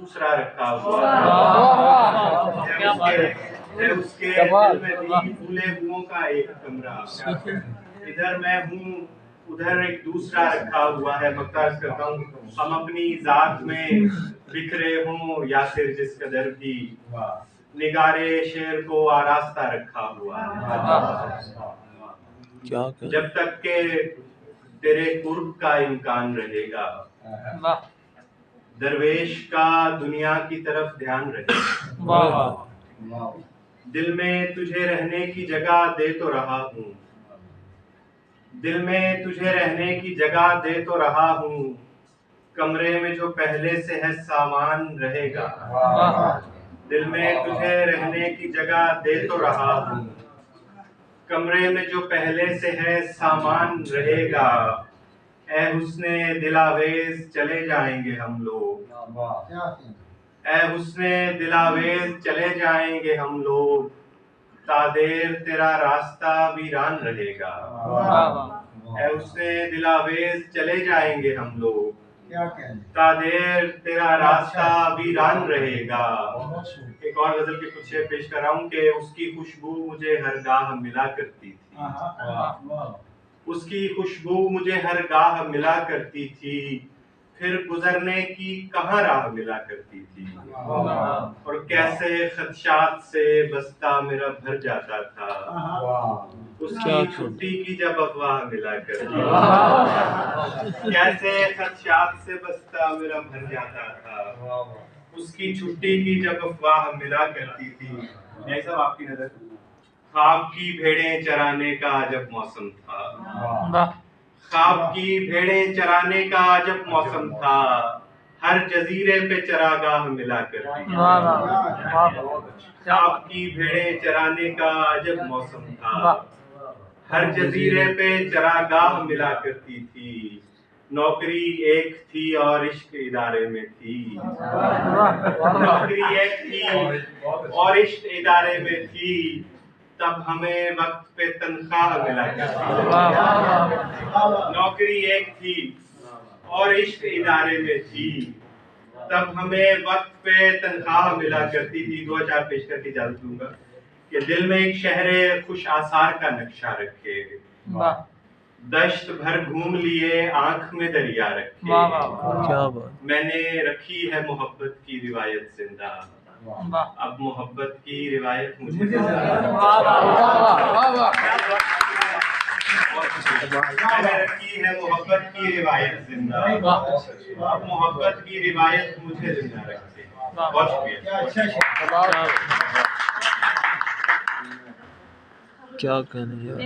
दूसरा रखा हुआ है उसके दिल में भी फूले हुओं का एक कमरा। इधर मैं हूँ उधर एक दूसरा रखा हुआ है। बख्तार करता हूँ हम अपनी जात में बिखरे हों या फिर जिस कदर भी निगारे शेर को आरास्ता रखा हुआ है। जब तक के तेरे कुर्ब का इम्कान रहेगा दरवेश का दुनिया की तरफ ध्यान रहेगा। दिल में तुझे रहने की जगह दे तो रहा हूँ, दिल में तुझे रहने की जगह दे तो रहा हूँ, कमरे में जो पहले से है सामान रहेगा। दिल में तुझे रहने की जगह दे तो रहा हूँ, कमरे में जो पहले से है सामान रहेगा। ऐ हुस्ने दिलावेज चले जाएंगे हम लोग, ऐ हुस्ने दिलावेज चले जाएंगे हम लोग, तादेर तेरा रास्ता वीरान रहेगा। ऐ हुस्ने दिलावेज चले जाएंगे हम लोग, तादेर तेरा रास्ता वीरान रहेगा। एक और गजल के कुछ शेर पेश कर रहा हूँ कि उसकी खुशबू मुझे हर गाह मिला करती थी, उसकी खुशबू मुझे हर गाह मिला करती थी, फिर गुजरने की कहाँ राह मिला करती थी। और कैसे खदशात से बस्ता मेरा भर जाता था, उसकी छुट्टी की जब अफवाह मिला करती थी। कैसे खदशात से बस्ता मेरा भर जाता था, उसकी छुट्टी की जब अफवाह मिला करती थी। यही सब आपकी नजर। ख्वाब की भेड़ें चराने का जब मौसम था, ख्वाब की भेड़ें चराने का जब मौसम था, हर जजीरे पे चरागाह मिला करती थी। ख्वाब की भेड़ें चराने का जब मौसम था, हर जजीरे पे चरागाह मिला करती थी। नौकरी एक थी और इश्क इदारे में थी, नौकरी एक थी और इश्क इदारे में थी, तब हमें वक्त पे तनख्वाह मिला करती थी। नौकरी एक थी और इश्क इदारे में थी, तब हमें वक्त पे तनख्वाह मिला करती थी। 2 4 पेश करके इजाजत दूंगा कि दिल में एक शहरे खुश आसार का नक्शा रखे, दश्त भर घूम लिए आंख में दरिया रखे। मैंने रखी है मोहब्बत की रिवायत जिंदा, अब मोहब्बत की रिवायत मुझे मैंने रखी है मोहब्बत की रिवायत जिंदा, अब मोहब्बत की रिवायत मुझे जिंदा रखे। बहुत शुक्रिया। क्या कहने यार।